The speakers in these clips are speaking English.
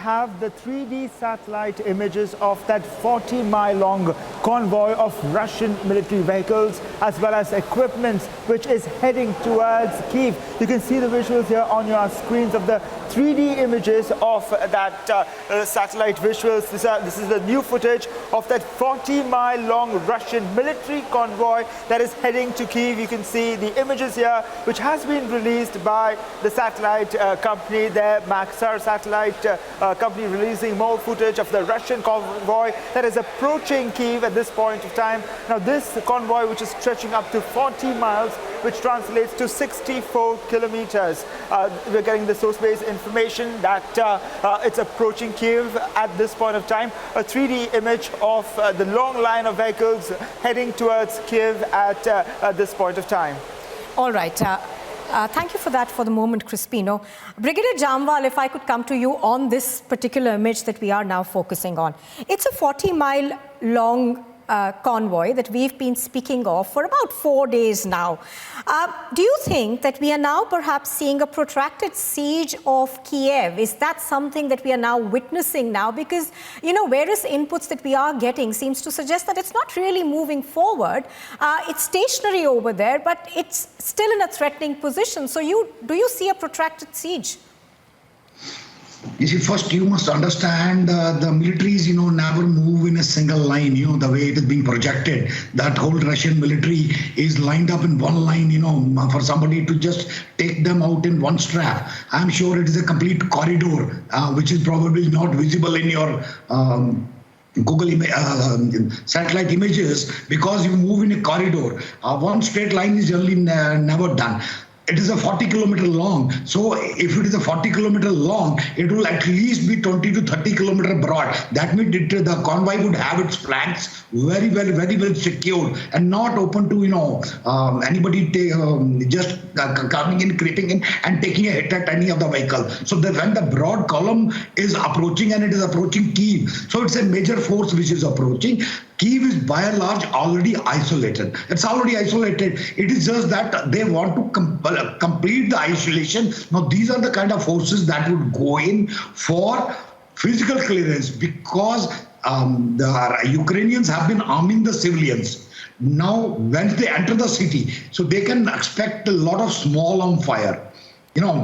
have the 3D satellite images of that 40-mile-long convoy of Russian military vehicles as well as equipment which is heading towards Kyiv. You can see the visuals here on your screens of the 3D images of that satellite visuals. This is the new footage of that 40-mile-long Russian military convoy that is heading to Kyiv. You can see the images here, which has been released by the satellite company there, Maxar satellite company, releasing more footage of the Russian convoy that is approaching Kyiv at this point of time. Now this convoy, which is stretching up to 40 miles, which translates to 64 kilometers. We're getting the source-based information that it's approaching Kyiv at this point of time. A 3D image of the long line of vehicles heading towards Kyiv at this point of time. All right. Thank you for that for the moment, Crispino. Brigadier Jamwal, if I could come to you on this particular image that we are now focusing on. It's a 40-mile long convoy that we've been speaking of for about 4 days now. Do you think that we are now perhaps seeing a protracted siege of Kyiv? Is that something that we are now witnessing now? Because, you know, various inputs that we are getting seems to suggest that it's not really moving forward. It's stationary over there, but it's still in a threatening position. So do you see a protracted siege? You see, first you must understand the militaries, never move in a single line, the way it is being projected. That whole Russian military is lined up in one line, for somebody to just take them out in one strap. I'm sure it is a complete corridor, which is probably not visible in your Google satellite images, because you move in a corridor. One straight line is generally never done. It is a 40-kilometer long. So if it is a 40-kilometer long, it will at least be 20 to 30 kilometer broad. That means the convoy would have its flanks very well secured and not open to anybody just coming in, creeping in, and taking a hit at any of the vehicle. So that when the broad column is approaching, and it is approaching Kyiv, so it's a major force which is approaching. Kyiv is by and large already isolated. It's already isolated. It is just that they want to complete the isolation. Now, these are the kind of forces that would go in for physical clearance, because the Ukrainians have been arming the civilians. Now, when they enter the city, so they can expect a lot of small arm fire.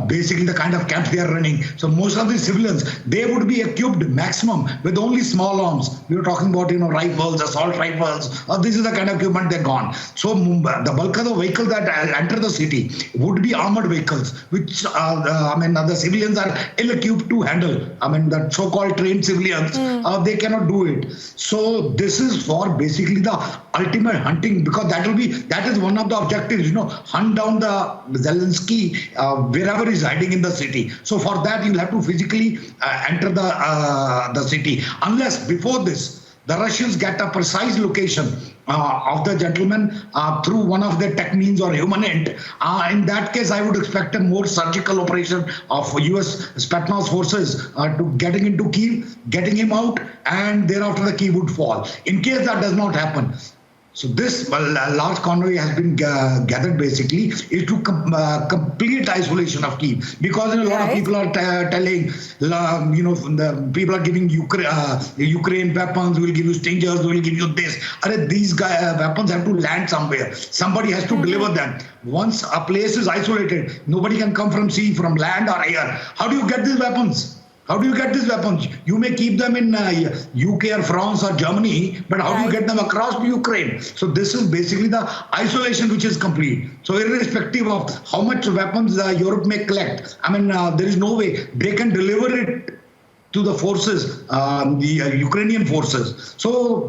Basically the kind of camps they are running. So most of the civilians, they would be equipped maximum with only small arms. We were talking about, rifles, assault rifles. This is the kind of equipment they're gone. So the bulk of the vehicles that enter the city would be armored vehicles, which, the civilians are ill-equipped to handle. The so-called trained civilians, they cannot do it. So this is for basically the ultimate hunting, because that is one of the objectives, hunt down the Zelensky, wherever he's hiding in the city. So for that, you'll have to physically enter the city. Unless before this, the Russians get a precise location of the gentleman through one of their tech means or human end. In that case, I would expect a more surgical operation of US Spetsnaz forces to getting into Kyiv, getting him out, and thereafter the Kyiv would fall. In case that does not happen, so this large convoy has been gathered basically is to complete isolation of Kyiv, because a lot of people are telling, the people are giving Ukraine weapons, we'll give you Stingers, we'll give you this. These weapons have to land somewhere. Somebody has to deliver them. Once a place is isolated, nobody can come from sea, from land or air. How do you get these weapons? How do you get these weapons? You may keep them in UK or France or Germany, but how do you get them across to Ukraine? So this is basically the isolation which is complete. So irrespective of how much weapons Europe may collect, there is no way they can deliver it to the forces, the Ukrainian forces. So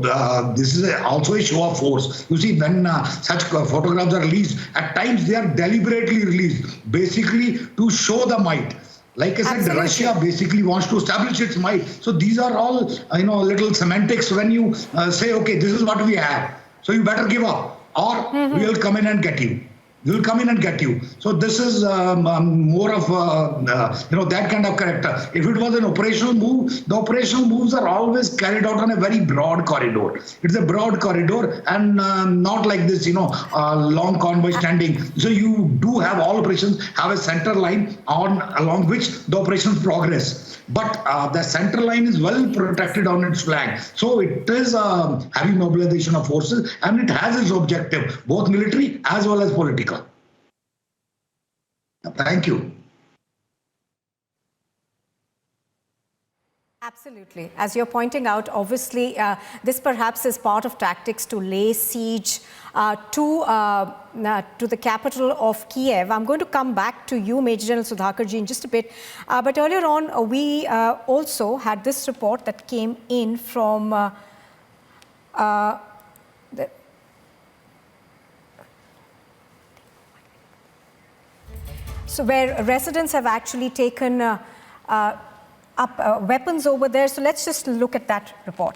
this is also a show of force. You see, when such photographs are released, at times they are deliberately released, basically to show the might. Like I said, Absolutely. Russia basically wants to establish its might. So these are all, little semantics when you say, okay, this is what we have. So you better give up, or we will come in and get you. They'll come in and get you. So this is more of that kind of character. If it was an operational move, the operational moves are always carried out on a very broad corridor. It's a broad corridor and not like this, long convoy standing. So you do have all operations have a center line along which the operations progress. But the center line is well protected on its flank. So it is a heavy mobilization of forces and it has its objective, both military as well as political. Thank you. Absolutely. As you're pointing out, obviously, this perhaps is part of tactics to lay siege to the capital of Kyiv. I'm going to come back to you, Major General Sudhakarji, in just a bit. But earlier on, we also had this report that came in from so where residents have actually taken up weapons over there. So let's just look at that report.